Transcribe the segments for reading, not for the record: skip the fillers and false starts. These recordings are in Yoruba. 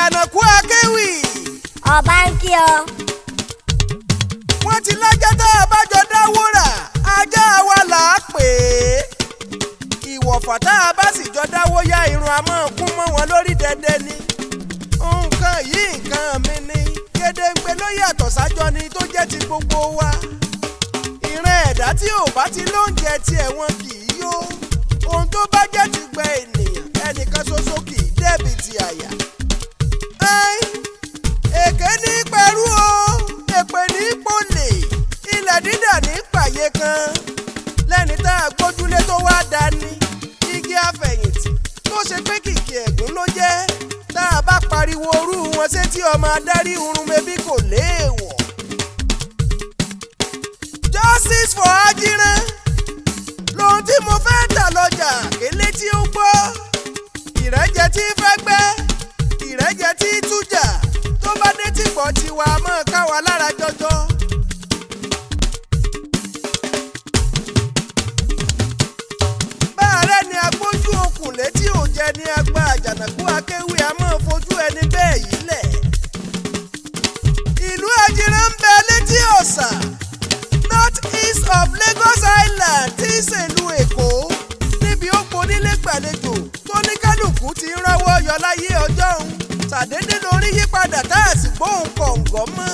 Àjànàkú Akéwì. Ọba ń kí ọ. Wọ́n ti lájà tá a bá jọ dáwó rà, ajá wa là á pè é. Ìwọ̀fà tá a bá sì jọ dáwó yá irun a máa kún mọ́ wọn lórí dẹ́dẹ́ ni. Nǹkan yìí nǹkan mi ni. Gédéǹgbé ló yàtọ̀ sájọ ni tó jẹ́ ti gbogbo wa. Ìran ẹ̀dá tí ò bá ti lóúnjẹ tiẹ̀ wọn kì í yó. Ohun tó bá jẹ́ ti gbẹ ènìyàn ẹnìkan ṣoṣo kì í dẹ́bi ti àyà. Èké ní pẹ̀rú o, èpè ní pọ̀lè, ilẹ̀ dídà ní pàyé kan. Lẹ́ni tá a gbójúlé tó wá dání, igi àfẹ̀yìntì tó ṣe pé kìkì ẹ̀gún ló jẹ́. Tá a bá pariwo orú wọn sétí ọmọ adarí urun mebí kò léèwọ̀. Justice for Ajíran lohun tí mo fẹ́ tà lọ́jà kélé tí ó gbọ́. Ìrẹ́jẹ tí fẹ́ gbẹ́, ìrẹ́jẹ tí tújà, tó bá dé tìpọ̀ tiwa mọ́ ká wa lára jọjọ. Báàrẹ̀ ni agbójú okùn létí òjẹ ni agba Àjànàkú Akéwì a máa fojú ẹni bẹ́ẹ̀ yìí lẹ̀. Ìlú Ajíran ń bẹ létí ọ̀sà, north east of Lagos Island tí í ṣèlú Èkó, níbi ó ponílé gbàlejò tó ní kálukú ti ń rọ́wọ́ yọ láyé ọjọ́ òun. Ṣàdédé lórí yípadà tá a sì gbóhùn kọ̀ǹgọ́ mọ́.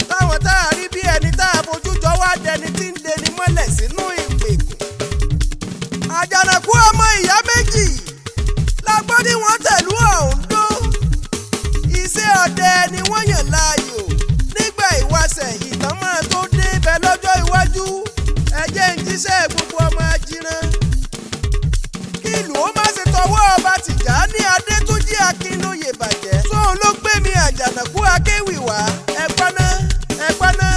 Táwọn tá a rí bí ẹni tá a fojú jọ wá dẹni tí ń deni mọ́lẹ̀ sínú ìgbèkùn. Àjànàkú ọmọ ìyá méjì la gbọ́ ní wọ́n tẹ̀lú Oǹdó. Iṣẹ́ ọdẹ ni wọ́n yàn láàyò. Nígbà ìwáṣẹ̀ ìtàn máa tó dé bẹ lọ́jọ́ iwájú. Ẹ jẹ́ ń jíṣẹ́ gbogbo ọmọ Ajíran. Kí ìlú ó má ṣe tọwọ́ ọba Tìjàní Adétúnjí Akínlóye bàjẹ́. Sóun ló gbé mi Àjànàkú Akéwì wá. Ẹ gbọ́ná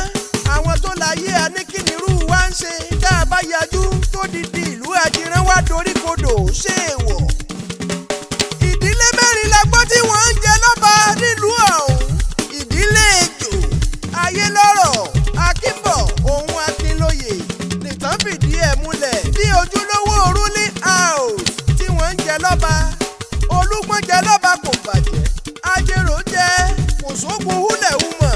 àwọn tó láyé aníkìnirú wa ń ṣe. Tá a bá yajú tó didi ìlú Ajíran wá dorí kodò ṣé èèwọ̀. Ìdílé mẹ́rin la gbọ́ tí wọ́n ń jẹ lọ́ba nílùú ọ̀hún. Ìdílé Ejò, Ayélọ́rọ̀, Akínbọ̀, òun Akínlóye nìtàn fìdí ẹ̀ múlẹ̀ bí ojúlówó ruling house tí wọ́n ń jẹ lọ́ba. Olúgbọ́n jẹ lọ́ba kò bàjẹ́, Ajérò jẹ kò sógun húlẹ̀húmọ̀,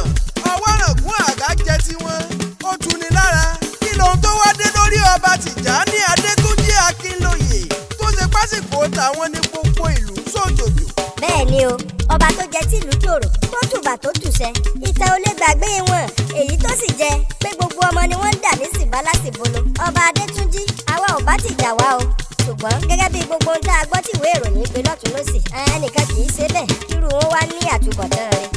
Ọwọ́ràngún Àgá jẹ tiwọn ó tuni lára. Kí lohun tó wá dé lórí ọba Tìjàní Adétúnjí Akínlóye tó ṣe pásìkò tàwọn ní gbogbo ìlú sójòjò. Bẹ́ẹ̀ ni o, ọba tó jẹ tìlú tòrò tó tùbà tó tùṣẹ, ìtàn ò lè gbàgbé wọn. Èyí tó sì jẹ pé gbogbo ọmọ ni wọ́n ń dà ní síbálásìbolo. Ọba Adétúnjí àwa ò bá tìjà wá o, ṣùgbọ́n gẹ́gẹ́ bí gbogbo ohun tá a gbọ́ tìwé ìròyìn gbé lọ́tún lọ́sì, ẹnìkan kì í ṣe bẹ́ẹ̀ kírú wọn wá ní àtúbọ̀tán rẹ̀.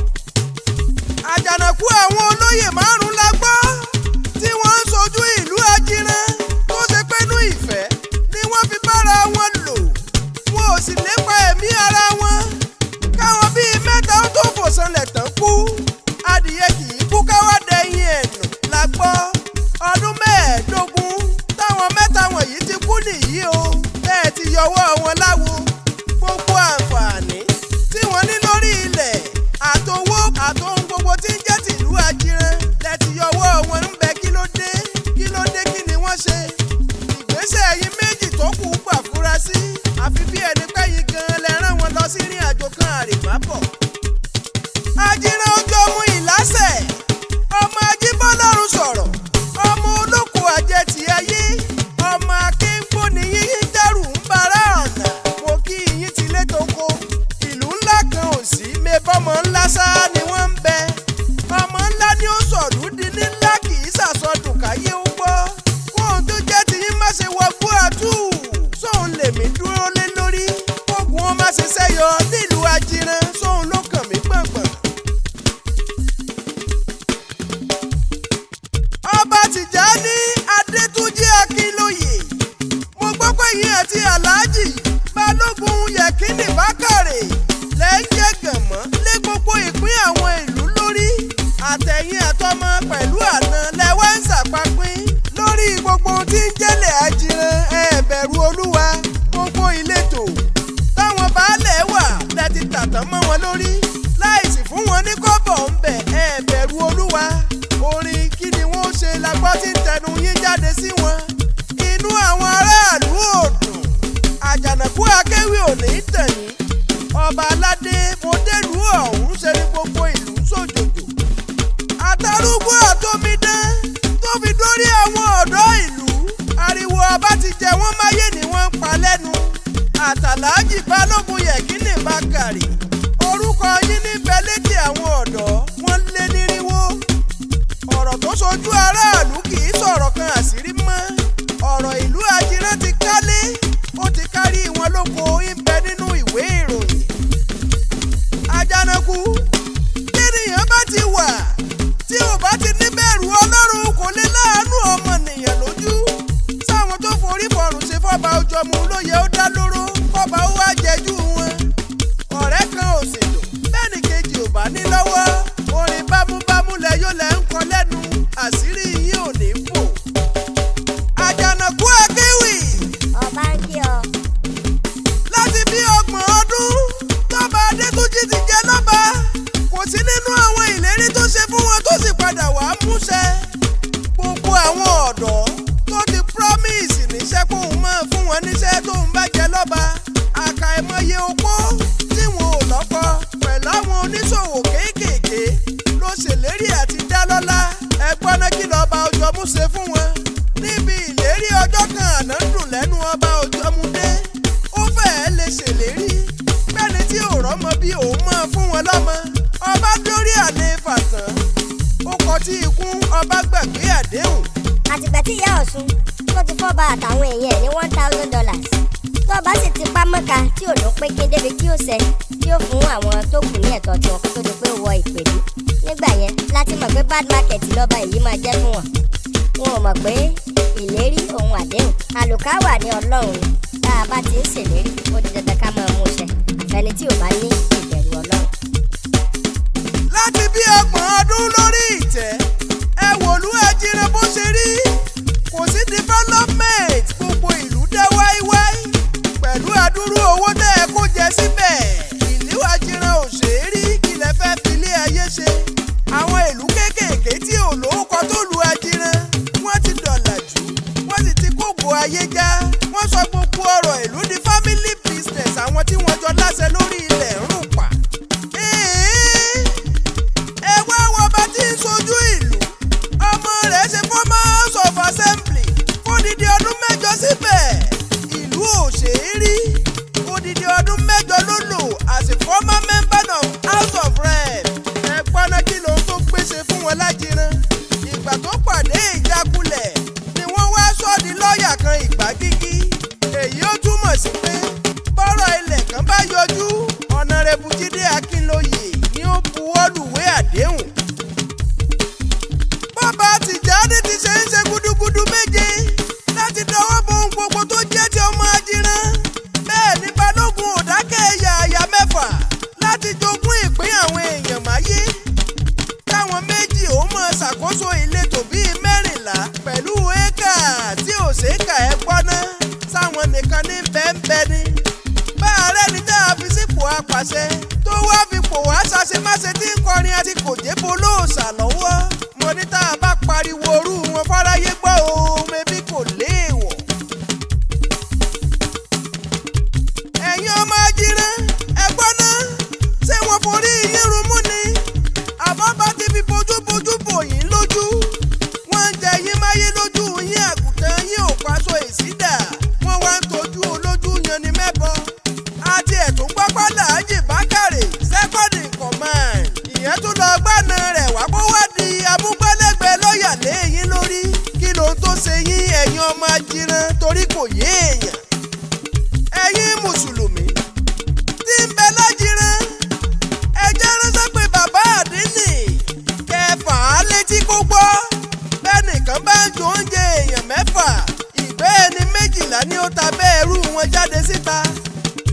Àjànàkú àwọn olóyè márùn-ún la gbọ́ tí wọ́n ń ṣojú ìlú Ajíran tó ṣe pé inú ìfẹ́ ni wọ́n fi bára wọn lò. Wọn ò sì lépa ẹ̀mí ara wọn. Káwọn bíi mẹ́ta ó tó fò sanlẹ̀ tán kú. Adìyẹ kì í kú káwá dẹ̀yìn ẹ̀nù la gbọ́. Ọdún 15 táwọn mẹ́ta wọ̀nyí ti kú nìyí o. Bẹ́ẹ̀ ti yọwọ́ wọn láwo. Gbogbo àǹfààní tí wọ́n ní lórí ilẹ̀ àtowó àtohun gbogbo tí ń jẹ́ tìlú Ajíran lẹ́ti yọwọ́ wọn ń bẹ. Kí ló dé kí ni wọ́n ṣe? Ìgbésẹ̀ yín méjì tó kù gbà fura sí. Àfi bí ẹni pé yín gan lẹ rán wọn lọ sí ìrìn àjò kan àrèmábọ̀. Ajíran ó jọ mú ìlásẹ̀, ọmọ Ajíbọ́lọ́run sọ̀rọ̀, ọmọ olóko àjẹtì ayé, ọmọ akéńgbó ni yín dẹ́rù ń bara ọ̀nà. Mo kí yín tilé toko, ìlú ńlá kan ò sí, mebọ́mọ ńlá sáá ni wọ́n ń bẹ. Ọmọ ńlá ni ó sọ̀lú di ní ńlá kì í ṣàsọdùn káyé ó gbọ́. Kóhun tó jẹ́ ti yín má ṣe wọgbó àtú. Sóun lèmi dúró lé lórí. Kógun wọn má ṣe ṣẹ́yọ nílùú Ajíran. Sóun ló kàn mí gbọ̀ngbọ̀n. Ọba Tìjàní Adétúnjí Akínlóye. Mo gbọ́ pé yín àti Àlájì Balógun Yẹ̀kínì Bákàrè lẹ́ ń jẹ́ gànmọ́ lé gbogbo ìpín àwọn ìlú lórí. Àtẹ̀yìn àtọmọ pẹ̀lú àna lẹ́wọ́ ń ṣàpapín lórí gbogbo ohun tí ń jẹ́lẹ̀ Ajíran. Ẹ bẹ̀rù Olúwa. Gbogbo ìletò táwọn baálẹ̀ wà lẹ ti tàtàn mọ́ wọn lórí láìsí fún wọn ní kọ́bọ̀ ń bẹ̀. Ẹ bẹ̀rù Olúwa. Orin kí ni wọ́n ṣe la gbọ́ tí ń tẹnu yín jáde sí wọn. Inú àwọn aráàlú ò dùn. Àjànàkú Akéwì ò ní tàn yín. Ọba aládé mo délùú ọ̀hún ṣe ní gbogbo ìlú ṣòjòjò. Àtàrúgbó àtomidán tó fi dórí àwọn ọ̀dọ́ ìlú. Ariwo ọba ti jẹ wọ́n máyé ni wọ́n ń pa lẹ́nu. Àtàlájì Balógun Yẹ̀kínì Bákàrè. Orúkọ yín níbẹ̀ létí àwọn ọ̀dọ́ wọ́n lé nírinwó. Ọ̀rọ̀ tó sojú aráàlú kì í sọ̀rọ̀ kan àṣírí mọ́. Ọ̀rọ̀ ìlú Ajírán ti kálé, ó ti kárí wọn lóko ibẹ̀ nínú ìwé ìròyìn. Àjànàkú tẹ́nìyàn bá ti wà tí ò bá ti níbẹ̀rù Ọlọ́run kò lè láàánú ọmọnìyàn lójú. Sáwọn tó forí fọrùn ṣe fọ́ba Ojọ́mu ló yẹ ó dá lóró kọ́ba ó wá jẹjú wọn. Ọ̀rẹ́ kan ò sì lò bẹ́ẹ̀ni kejì ò bá ní lọ́wọ́. Orin bámúbámú lẹ yóò lẹ ń kọ lẹ́nu àṣírí yín ò ní fò. Àjànàkú akéwì. Ọba ń kí ọ. Láti bí 30 ọdún tọ́ba Adétúnjì ti jẹ lọ́ba kò sí nínú àwọn ìlérí tó ṣe fún wọn tó sì padà wàá múṣẹ. Gbogbo àwọn ọ̀dọ́ tó ti promise níṣẹ́ kó òun máa fún wọn níṣẹ́ tó ń bá jẹ lọ́ba. Àkàìmọye opó tí wọn ò lọ́kọ pẹ̀lú àwọn oníṣòwò kéékèèké ló ṣèlérí àti dá lọ́lá. Ẹgbọ́n náà kí lọ́ba Ojọ́mu ṣe fún wọn. Níbi ìlérí ọjọ́ kan àná dùn lẹ́nu ọba Ojọ́mu dé. Ó fẹ́ẹ́ lè ṣèlérí bẹ́ẹ̀ni tí ò rọ́mọ bí òun máa fún wọn lọ́mọ. Ọba dórí àlééfà tán ó kọtí ikú ọba gbàgbé àdéhùn. Àtìgbà tí ìyá Ọ̀ṣun tó ti fọ́ba àtàwọn èèyàn ẹ̀ ní $1,000. Tọ́ba sì ti pa mọ́ka tí ò ló pé kí débi kí ó ṣẹ tí ó fún àwọn tó kù ní ẹ̀tọ́ tiwọn kó tó di pé ó wọ ìpèlú. Nígbà yẹn láti mọ̀ pé bad market lọ́ba èyí máa jẹ́ fún wọn. Wọn ò mọ̀ pé ìlérí òun àdéhùn àlùkáwà ní Ọlọ́run ni. Tá a bá ti ń ṣèlérí ó di dandan ká máa mú ṣẹ àfẹni tí ò bá ní ìbẹ̀rù Ọlọ́run. Láti bí 30 ọdún lórí ìtẹ́ ẹ wòlú Ajírán bó ṣe rí. Kò sí development gbogbo ìlú dá wáíwáí pẹ̀lú àdúrú owó tẹ́ ẹ kó jẹ síbẹ̀. Ìlú Ajírán ò ṣe é rí kílẹ̀ fẹ́ filé ayé ṣe. Àwọn ìlú kéékèèké tí ò lórúkọ tó lu Ajírán wọ́n ti dọ̀làjú wọ́n sì ti kógo ayé já. Wọ́n sọ gbogbo ọ̀rọ̀ ìlú di family business àwọn tí wọ́n jọ láṣẹ lórí ilẹ̀ ń rùn pa. Ẹ wá wọn bá ti ń sojú ìlú. Ọmọ rẹ̀ ṣe former House of Assembly fódìdí ọdún 8 síbẹ̀. Ìlú ò ṣe é rí. Odidi ọdún 8 ló lò as a former member of House of Rep. Ẹ gbọ́ná kí ló ń tó gbéṣe fún wọn l'Ájírán. Ìgbà tó pàdé ìjákulẹ̀ ni wọ́n wá sọ di lọ́ọ̀yà kan Ìgbàgígí. Èyí ó túmọ̀ sí pé bọ́rọ̀ ilẹ̀ kan bá yọjú Ọ̀nàrẹ́bù Jídé Akínlóye ni ó buwọ́lùwé àdéhùn. Bàbá Tìjàní ti ṣe ń ṣe gúdúgúdú méje láti dọwọ́ bo ohun gbogbo tó jẹ́ ti ọmọ Ajírán. Bẹ́ẹ̀ ni Balógun ò dákẹ́ ẹ̀yà àyà 6 láti jogún ìpín àwọn èèyàn máyé. Káwọn méjì ó máa ṣàkóso ìletò bíi 14 pẹ̀lú éékà tí ò ṣèkà ẹ̀ gbọ́ná. Sáwọn nìkan ní bẹ́ẹ̀ ni. Bá ààrẹ ní tá a fi sípò apàṣẹ tó wá fipò wá ṣàṣemáṣe tí ń kọrin àti kò jébó lóòṣà lọ́wọ́. Mo ní tá a bá pariwo orú wọn fáráyé gbọ́ o mebí kò léèwọ̀. Ẹ̀yin ọmọ Ajírán ẹ̀gbọ́n náà ṣé wọ́n forí yín rumú ni? Àbọ̀bá ti fi bójúbójú bò yín lójú. Wọ́n ń jẹ yín máyé lójú yín àgùntàn yín ò paṣọ ìsídà. Wọ́n wá ń tọ́jú olójú yan ni mẹ́bọ. Àti ẹ̀tún pápá Láàjì Bákàrè second in command. Ìyẹn tún lọ gbàna rẹ̀ wá kó wá di amúgbálẹ́gbẹ̀ẹ́ lọ́ọ̀yà lé yín lórí. Kí ló ń tó ṣe yín ẹ̀yin ọmọ Ajírán torí kò yé èèyàn. Ẹ̀yin Mùsùlùmí tí ń bẹ l'Ájírán ẹ jẹ́ ránṣẹ́ pé bàbá àdínì kẹfà á létí kó gbọ́. Bẹ́nìkan bá ń jo oúnjẹ èèyàn 6 ìgbẹ́ ẹni 12 ni ó ta bẹ́ẹ̀ rú wọn jáde síta.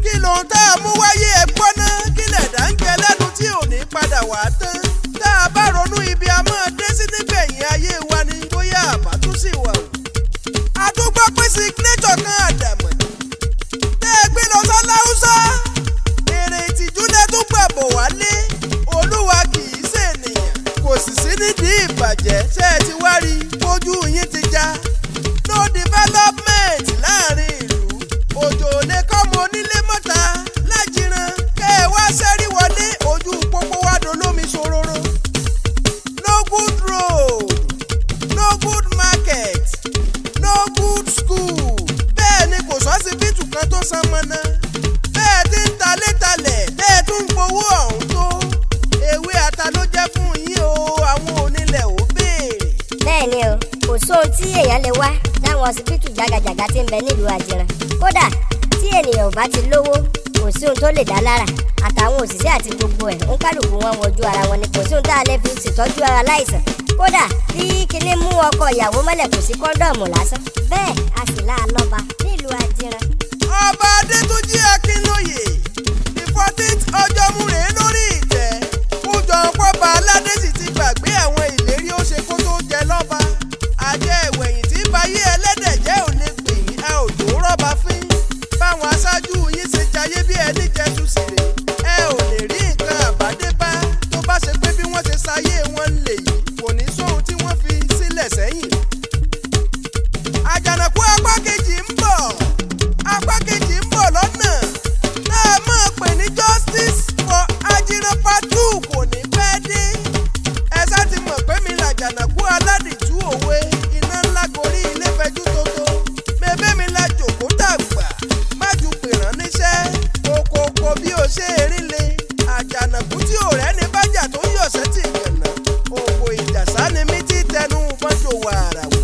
Kí ló ń tá a mú wáyé ẹ̀gbọ́n náà kí lẹ̀dá ń jẹ lẹ́nu tí ò ní padà wá tán. Tá a bá ronú ibi a máa dé sí nígbẹ̀yìn ayé wa ni bóyá àbá tún sì wà o. A tún gbọ́ pé signature kan àdàmọ̀ tẹ́ ẹ gbé lọ s'Áláùsá. Èrè ìtìjú lẹ tún gbàbọ̀ wálé. Olúwa kì í ṣènìyàn kò sì sí nídìí ìbàjẹ́ ṣé ẹ ti wá rí ojú yín ti já. No development láàrin ìlú. Òjò lè kọ́ mọ onílé mọ́ta l'Ájírán kẹ́ ẹ wá ṣẹ́rí wọlé ojú kan tó san mọ́nà bẹ́ẹ̀ tí ń talẹ̀ bẹ́ẹ̀ tún ń gbowó ọ̀hún tó ewé ata ló jẹ́ fún yín o àwọn onílẹ̀ ò béèrè. bẹ́ẹ̀ ni o kò sóhun tí èèyàn lè wá láwọn ọsibítù jàgàjàgà tí ń bẹ nílùú àjìràn kódà tí ènìyàn ò bá ti lówó kò sí ohun tó lè dá lára àtàwọn òṣìṣẹ́ àti gbogbo ẹ̀ ń kálukú wọn wojú ara wọn ni kò sí ohun tá a lè fi ṣètọ́jú ara láìsàn kódà bí kinní mú ọkọ ìyàwó mọ́lẹ̀ kò sí kọ́ńdọ̀mù lásán bẹ́ẹ̀ a sì láà lọ́ba nílùú àjìràn. ọba adétúnjì akínlóye the 14th ọjọ́múre lórí ìtẹ́ kújọ pọ́ba aládé sì ti gbàgbé àwọn ìlérí ó ṣe kó tó jẹ lọ́ba àjẹ ìwẹ̀yìn tí bayé ẹlẹ́dẹ̀ jẹ́ ò lè pè ní ẹ ò tó rọ́ba fín báwọn aṣáájú yín ṣe jayé bí ẹni jẹtu sèrè ẹ ò lè rí nǹkan àbádébá tó bá ṣe pé bí wọ́n ṣe ṣayé wọn lè yìí kò ní sóhun tí wọ́n fi sílẹ̀ sẹ́yìn. àjànàkú apá kejì ń bọ̀ lọ́nà náà máa pè ní justice for Ajíran part 2 kò ní pẹ́ dé ẹ sá ti mọ̀ pé mi làjànàkú aládìtú òwe iná ńlá gorí ilé fẹjú tótó mebé mi la jòkó dàgbà má ju pèrán níṣẹ́ kòkòkò bí o ṣe erin le àjànàkú tí ọ̀rẹ́ ní bájà tó yọ̀ṣẹ́ tì gànà òwò ìjàsá ni mí tí tẹnu mọ́tò wàrà wò.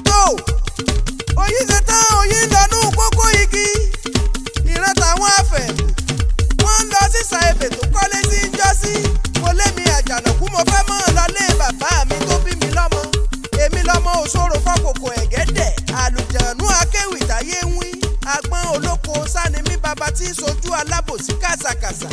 tó oyin ṣe tán oyin lọ́nú kókó igi ìran táwọn afẹ́ wọ́n ń lọ sísà ebè tó kọ́lé sí ń jọ́ sí mo lé mi àjànàkú mo fẹ́ mọ́ lọlé bàbá mi tó bí mi lọ́mọ èmi lọ́mọ òṣòro fọ́kòkò ẹ̀gẹ́dẹ̀ àlùjànú akéwì táyé ń wí agbọ́n olóko sani mi bàbá tí sojú alábòsí kàṣàkàṣà